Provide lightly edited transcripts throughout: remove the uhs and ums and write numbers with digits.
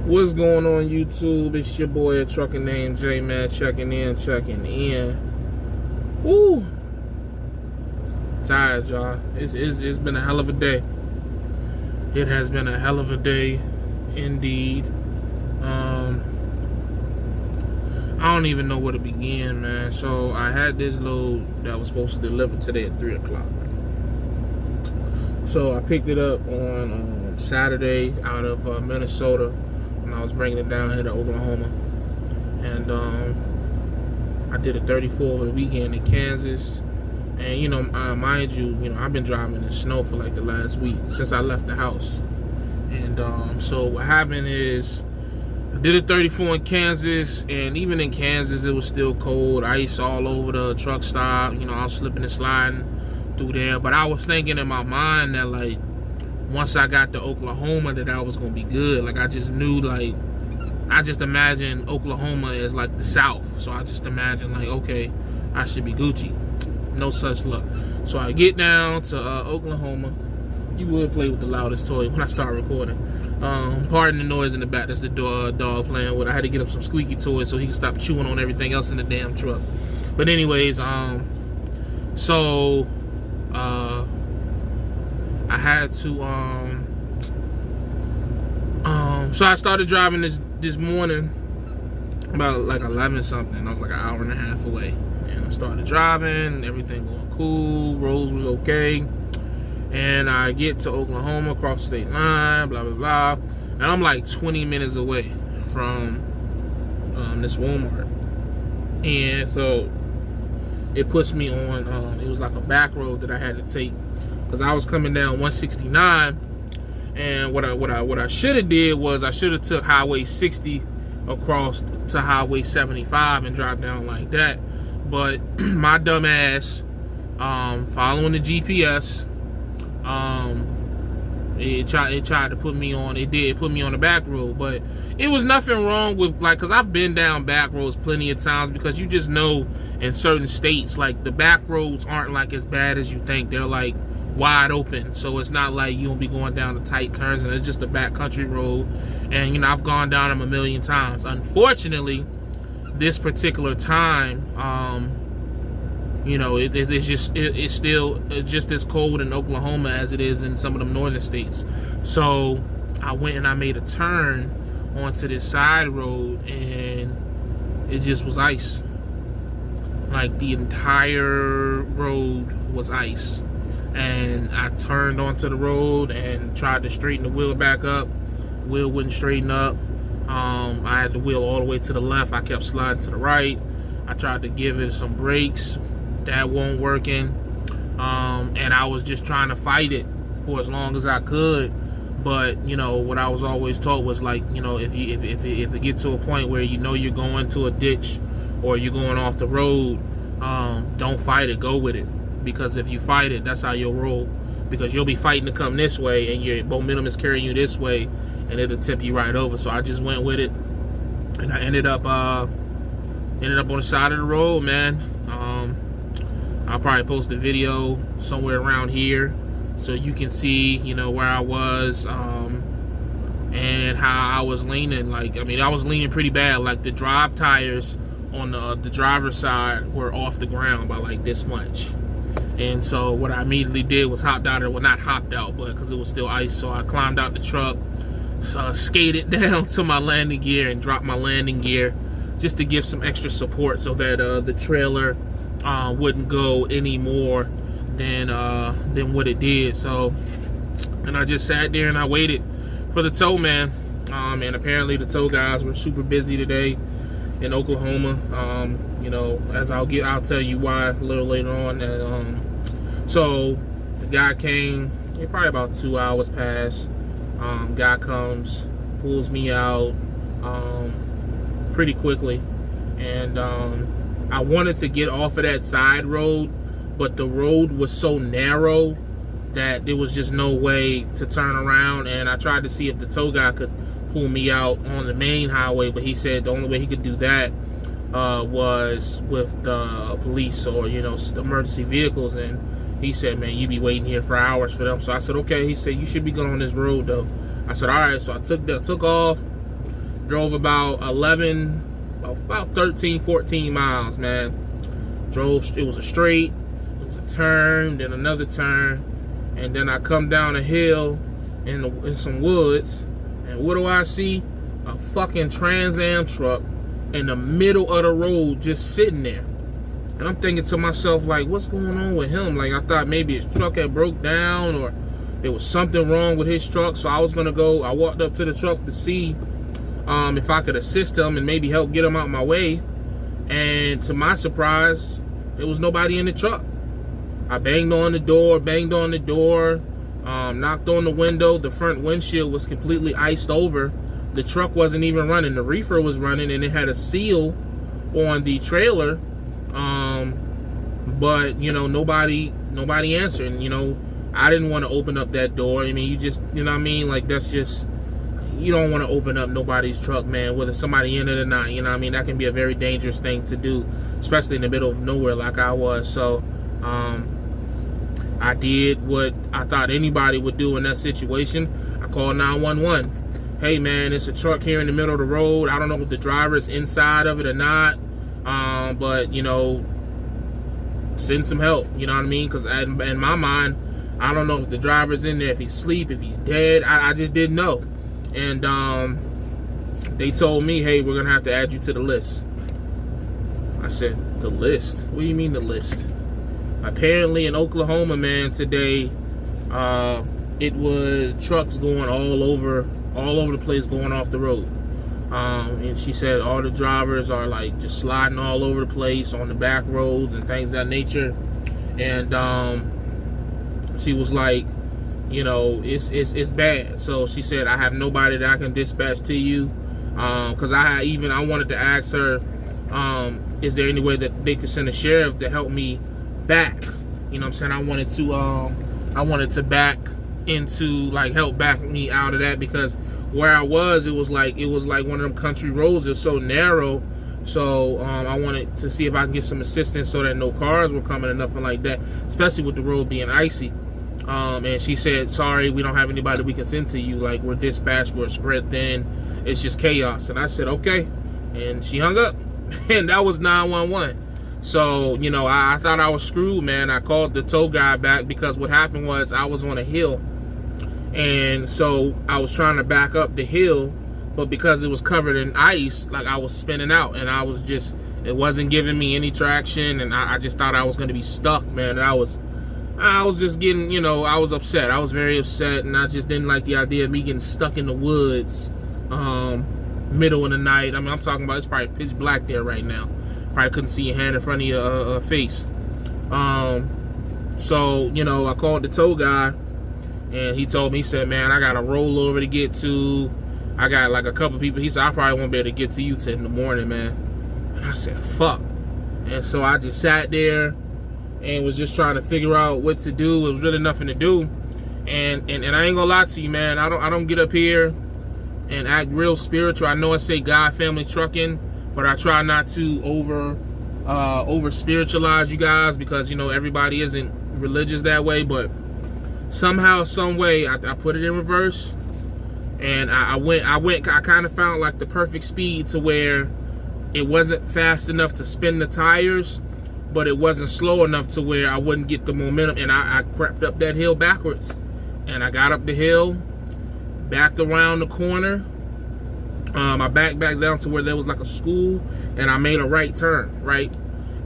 What's going on, YouTube? It's your boy ATruckerNamedJay, man, checking in. Woo! Tired, y'all. It's been a hell of a day. It has been a hell of a day, indeed. I don't even know where to begin, man. So I had this load that was supposed to deliver today at 3 o'clock. So I picked it up on Saturday out of Minnesota, and I was bringing it down here to Oklahoma. And I did a 34 over the weekend in Kansas. And you know, mind you, I've been driving in the snow for like the last week since I left the house. And so what happened is, I did a 34 in Kansas, and even in Kansas it was still cold. Ice all over the truck stop. I was slipping and sliding through there. But I was thinking in my mind that, like, once I got to Oklahoma, that I was gonna be good. Like, I just knew, like, I just imagined Oklahoma as like the South. So I just imagined, like, okay, I should be Gucci. No such luck. So I get down to Oklahoma. You would play with the loudest toy when I start recording. Pardon the noise in the back. That's the dog playing with. I had to get him some squeaky toys so he can stop chewing on everything else in the damn truck. But anyways, so I had to so I started driving this morning about like 11 something. I was like an hour and a half away, and I started driving, everything going cool, roads was okay. And I get to Oklahoma, across the state line, blah, blah, blah. And I'm like 20 minutes away from this Walmart. And so it puts me on, it was like a back road that I had to take, because I was coming down 169. And what I should have did was I should have took Highway 60 across to Highway 75 and dropped down like that. But my dumb ass, following the GPS, it tried to put me on. It put me on the back road, but it was nothing wrong with, like, because I've been down back roads plenty of times, because you just know in certain states, like, the back roads aren't like as bad as you think. They're like wide open, so it's not like you'll be going down the tight turns, and it's just a back country road. And I've gone down them a million times. Unfortunately, this particular time, it's still just as cold in Oklahoma as it is in some of them northern states. So I went and I made a turn onto this side road, and it just was ice. Like, the entire road was ice. And I turned onto the road and tried to straighten the wheel back up. Wheel wouldn't straighten up. I had the wheel all the way to the left. I kept sliding to the right. I tried to give it some brakes. That wasn't working. And I was just trying to fight it for as long as I could. But what I was always taught was, like, if it gets to a point where you're going to a ditch or you're going off the road, don't fight it, go with it. Because if you fight it, that's how you'll roll. Because you'll be fighting to come this way, and your momentum is carrying you this way, and it'll tip you right over. So I just went with it, and I ended up on the side of the road, man. I'll probably post a video somewhere around here so you can see, where I was, and how I was leaning. Like, I was leaning pretty bad. Like, the drive tires on the driver's side were off the ground by like this much. And so what I immediately did was hopped out, well, not hopped out, but because it was still ice, so I climbed out the truck, skated down to my landing gear and dropped my landing gear just to give some extra support so that the trailer wouldn't go any more than what it did. So, and I just sat there and I waited for the tow man. And apparently the tow guys were super busy today in Oklahoma. As I'll tell you why a little later on. So the guy came, probably about 2 hours passed. Guy comes, pulls me out pretty quickly, and I wanted to get off of that side road, but the road was so narrow that there was just no way to turn around. And I tried to see if the tow guy could pull me out on the main highway, but he said the only way he could do that was with the police or the emergency vehicles. And he said, man, you be waiting here for hours for them. So I said, okay. He said, you should be good on this road though. I said, all right. So I took off, Drove about 13, 14 miles, man. Drove, it was a straight, it was a turn, then another turn, and then I come down a hill in some woods, and what do I see? A fucking Trans Am truck in the middle of the road just sitting there. And I'm thinking to myself, like, what's going on with him? Like, I thought maybe his truck had broke down or there was something wrong with his truck. So I was gonna go, I walked up to the truck to see if I could assist him and maybe help get him out my way. And to my surprise, there was nobody in the truck. I banged on the door, knocked on the window. The front windshield was completely iced over. The truck wasn't even running. The reefer was running, and it had a seal on the trailer. But you know, nobody answered. And, you know, I didn't want to open up that door. I mean, you just, you know what I mean? Like, that's just, you don't want to open up nobody's truck, man, whether somebody in it or not. You know what I mean? That can be a very dangerous thing to do, especially in the middle of nowhere like I was. So, I did what I thought anybody would do in that situation. I called 911. Hey, man, it's a truck here in the middle of the road. I don't know if the driver is inside of it or not, but, you know, send some help. You know what I mean? Because in my mind, I don't know if the driver's in there, if he's asleep, if he's dead. I just didn't know. And they told me, hey, we're going to have to add you to the list. I said, the list? What do you mean the list? Apparently in Oklahoma, man, today, it was trucks going all over the place, going off the road. And she said all the drivers are like just sliding all over the place on the back roads and things of that nature. And she was like, you know, it's bad. So she said, I have nobody that I can dispatch to you. Because I wanted to ask her, is there any way that they could send a sheriff to help me back? You know what I'm saying? I wanted to back into, like, help back me out of that, because where I was, it was like one of them country roads. It's so narrow. So I wanted to see if I can get some assistance so that no cars were coming or nothing like that, especially with the road being icy. And she said, sorry, we don't have anybody we can send to you. Like, we're dispatched, we're spread thin, it's just chaos. And I said, okay. And she hung up. And that was 911. So, you know, I thought I was screwed, man. I called the tow guy back because what happened was I was on a hill. And so I was trying to back up the hill, but because it was covered in ice, like, I was spinning out, and I was just, it wasn't giving me any traction, and I just thought I was going to be stuck, man. And I was just getting, you know, I was upset. I was very upset, and I just didn't like the idea of me getting stuck in the woods, middle of the night. I mean, I'm talking about, it's probably pitch black there right now. Probably couldn't see your hand in front of your face. So, you know, I called the tow guy, and he told me, he said, man, I got a rollover to get to. I got like a couple people. He said, I probably won't be able to get to you till in the morning, man. And I said, fuck. And so I just sat there and was just trying to figure out what to do. It was really nothing to do. And I ain't gonna lie to you, man. I don't get up here and act real spiritual. I know I say God, family, trucking, but I try not to over spiritualize you guys, because, you know, everybody isn't religious that way. But somehow, some way, I put it in reverse, and I kind of found like the perfect speed to where it wasn't fast enough to spin the tires, but it wasn't slow enough to where I wouldn't get the momentum. And I crept up that hill backwards, and I got up the hill, backed around the corner. I backed back down to where there was like a school, and I made a right turn, right?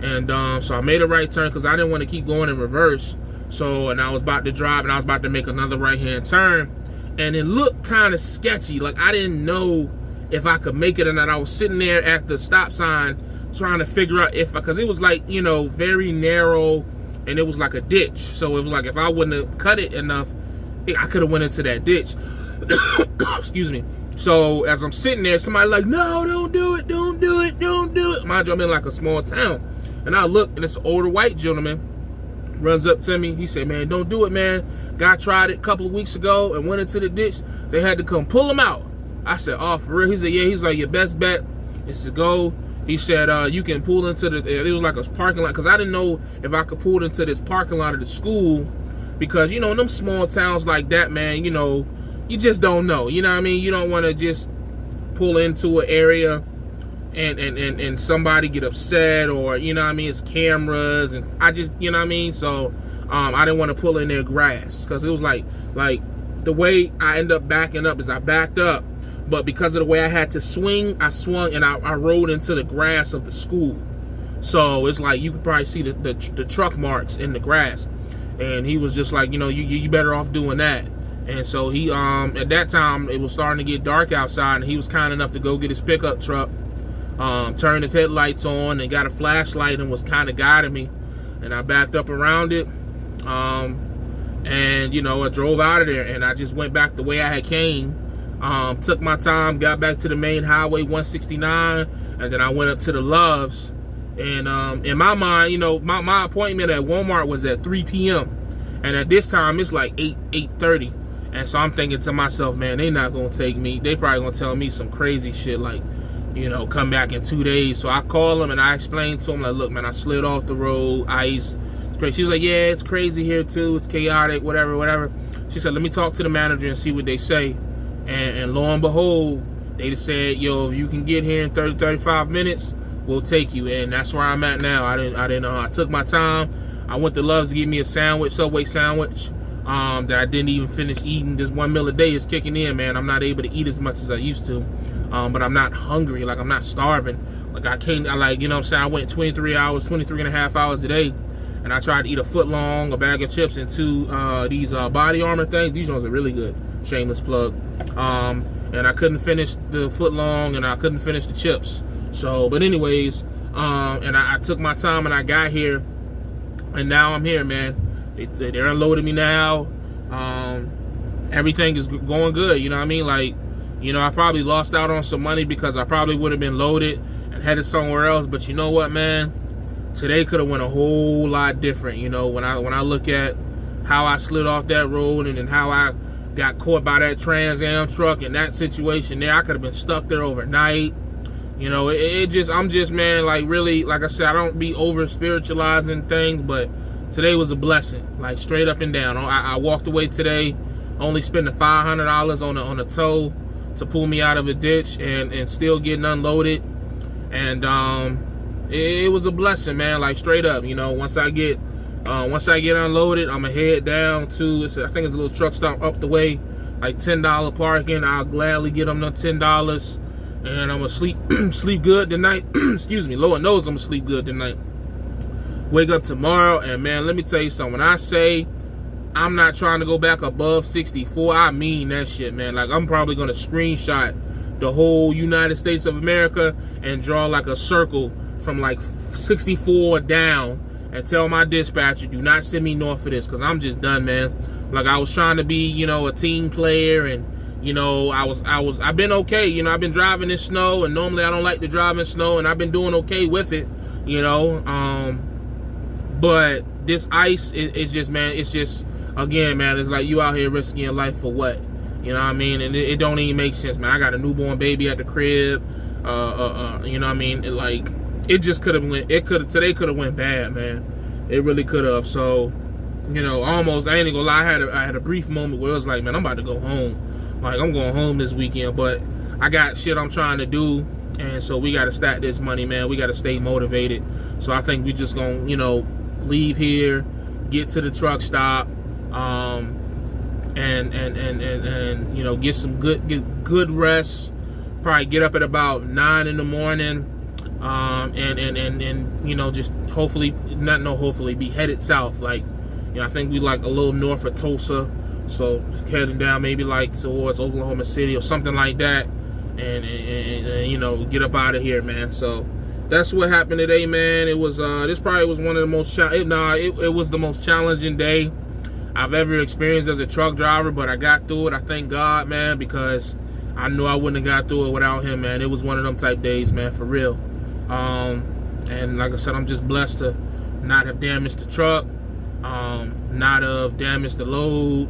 And so I made a right turn because I didn't want to keep going in reverse. So, and I was about to drive, and I was about to make another right-hand turn, and it looked kind of sketchy. Like, I didn't know if I could make it or not. I was sitting there at the stop sign trying to figure out if, because it was like, you know, very narrow, and it was like a ditch. So it was like, if I wouldn't have cut it enough, I could have went into that ditch. Excuse me. So as I'm sitting there, somebody like, no, don't do it, don't do it, don't do it. Mind you, I'm in like a small town. And I look, and it's an older white gentleman runs up to me. He said, man, don't do it, man. Guy tried it a couple of weeks ago and went into the ditch. They had to come pull him out. I said, oh, for real? He said, yeah. He's like, your best bet is to go. He said, you can pull into the, it was like a parking lot, because I didn't know if I could pull into this parking lot of the school, because, you know, in them small towns like that, man, you know, you just don't know. You know what I mean? You don't want to just pull into an area and somebody get upset, or you know what I mean, it's cameras, and I just, you know what I mean, so I didn't want to pull in their grass, because it was like the way I end up backing up is I backed up, but because of the way I had to swing, I swung and I rode into the grass of the school. So it's like you could probably see the truck marks in the grass, and he was just like, you know, you better off doing that. And so he at that time it was starting to get dark outside, and he was kind enough to go get his pickup truck, turned his headlights on and got a flashlight and was kind of guiding me, and I backed up around it, and you know, I drove out of there, and I just went back the way I had came, took my time, got back to the main highway 169, and then I went up to the Loves. And in my mind, you know, my appointment at Walmart was at 3 p.m. and at this time it's like 8:30, and so I'm thinking to myself, man, they not gonna take me. They probably gonna tell me some crazy shit like, you know, come back in 2 days. So I called them and I explained to them, like, look, man, I slid off the road, ice. It's crazy. She's like, yeah, it's crazy here too. It's chaotic, whatever. She said, let me talk to the manager and see what they say. And lo and behold, they just said, yo, if you can get here in 35 minutes, we'll take you. And that's where I'm at now. I took my time. I went to Love's to get me a sandwich, Subway sandwich, that I didn't even finish eating. This 1 meal a day is kicking in, man. I'm not able to eat as much as I used to. But I'm not hungry, like I'm not starving. Like you know what I'm saying, I went 23 and a half hours a day, and I tried to eat a foot long, a bag of chips, and these body armor things. These ones are really good. Shameless plug. And I couldn't finish the foot long, and I couldn't finish the chips. So, but anyways, and I took my time and I got here, and now I'm here, man. They're unloading me now. Everything is going good, you know what I mean? Like, you know, I probably lost out on some money because I probably would have been loaded and headed somewhere else. But you know what, man? Today could have went a whole lot different. You know, when I look at how I slid off that road and then how I got caught by that Trans Am truck and that situation there, I could have been stuck there overnight. You know, I'm just, man, like really, like I said, I don't be over spiritualizing things, but today was a blessing, like straight up and down. I walked away today, only spending $500 on a tow to pull me out of a ditch and still getting unloaded. And it was a blessing, man, like straight up. You know, once I get unloaded, I'm gonna head down to, I think it's a little truck stop up the way, like $10 parking. I'll gladly get them the $10, and I'm gonna sleep good tonight. Excuse me, Lord knows I'm gonna sleep good tonight. Wake up tomorrow, and man, let me tell you something. When I say I'm not trying to go back above 64, I mean that shit, man. Like, I'm probably gonna screenshot the whole United States of America and draw like a circle from like 64 down and tell my dispatcher, do not send me north for this, because I'm just done, man. Like, I was trying to be, you know, a team player, and you know, I've been okay. You know, I've been driving in snow, and normally I don't like to drive in snow, and I've been doing okay with it, you know. But this ice is just, man, it's just, again, man, it's like you out here risking your life for what? You know what I mean? And it don't even make sense, man. I got a newborn baby at the crib. You know what I mean? It just could have today could have went bad, man. It really could have. So, you know, almost, I ain't gonna lie, I had a brief moment where it was like, man, I'm about to go home. Like, I'm going home this weekend, but I got shit I'm trying to do, and so we got to stack this money, man. We got to stay motivated. So I think we just gonna, you know, leave here, get to the truck stop, and you know, get some good rest. Probably get up at about 9 in the morning, and you know, just hopefully be headed south. Like, you know, I think we like a little north of Tulsa. So heading down maybe like towards Oklahoma City or something like that, and you know, get up out of here, man. So that's what happened today, man. It was this probably was one of the most it was the most challenging day I've ever experienced as a truck driver, but I got through it. I thank God, man, because I knew I wouldn't have got through it without him, man. It was one of them type days, man, for real. And like I said, I'm just blessed to not have damaged the truck, not have damaged the load,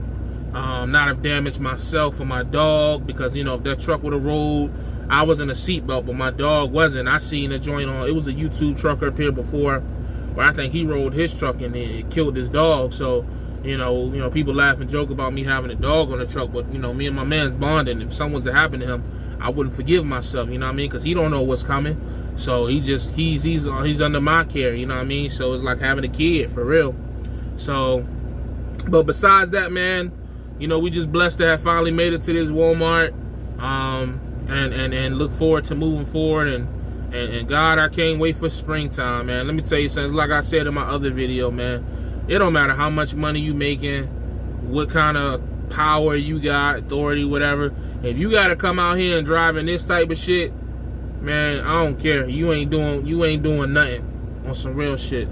not have damaged myself or my dog, because, you know, if that truck would have rolled, I was in a seatbelt, but my dog wasn't. I seen a joint on, it was a YouTube trucker up here before, where I think he rolled his truck and it killed his dog. So, People laugh and joke about me having a dog on the truck, but me and my man's bonding. If something's to happen to him, I wouldn't forgive myself, you know what I mean? Because he don't know what's coming. So he's under my care, you know what I mean? So it's like having a kid, for real. So, but besides that, man, we just blessed to have finally made it to this Walmart, and look forward to moving forward. And God, I can't wait for springtime, man. Let me tell you something. Like I said in my other video, man, it don't matter how much money you making, what kind of power you got, authority, whatever. If you got to come out here and driving this type of shit, man, I don't care. You ain't doing nothing on some real shit.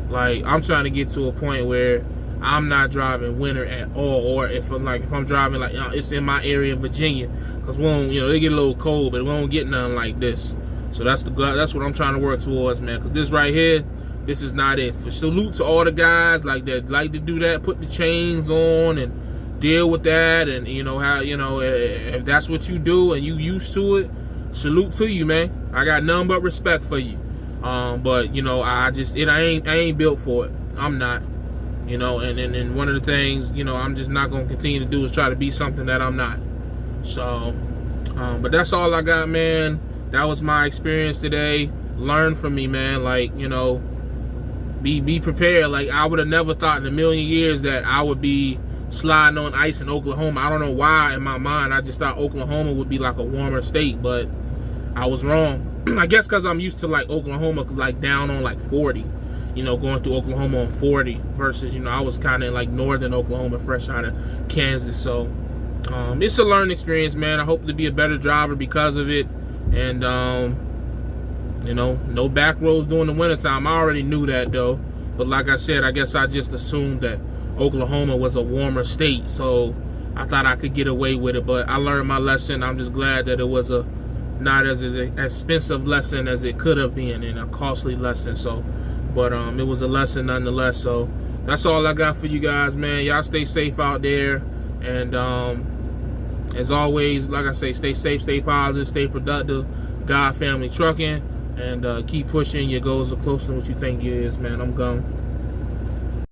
Like, I'm trying to get to a point where I'm not driving winter at all, or if I'm driving it's in my area in Virginia, because we don't, they get a little cold, but we won't get nothing like this. So that's what I'm trying to work towards, man. Because this right here, this is not it. For salute to all the guys that like to do that, put the chains on and deal with that, and if that's what you do and you used to it, salute to you, man. I got nothing but respect for you. But I ain't built for it. I'm not. And one of the things, I'm just not gonna continue to do is try to be something that I'm not. So, but that's all I got, man. That was my experience today. Learn from me, man. Like, be prepared. Like, I would have never thought in a million years that I would be sliding on ice in Oklahoma. I don't know why in my mind I just thought Oklahoma would be like a warmer state, but I was wrong. I guess because I'm used to like Oklahoma like down on like 40, going through Oklahoma on 40 versus, I was kind of like northern Oklahoma, fresh out of Kansas. So it's a learning experience, man. I hope to be a better driver because of it. And no back roads during the wintertime. I already knew that though, but like I said, I guess I just assumed that Oklahoma was a warmer state, so I thought I could get away with it. But I learned my lesson. I'm just glad that it was a not as expensive lesson as it could have been, and a costly lesson. So, but it was a lesson nonetheless. So that's all I got for you guys, man. Y'all stay safe out there, and as always, like I say, stay safe, stay positive, stay productive. God Family Trucking, and keep pushing. Your goals are closer than what you think it is, man. I'm gone.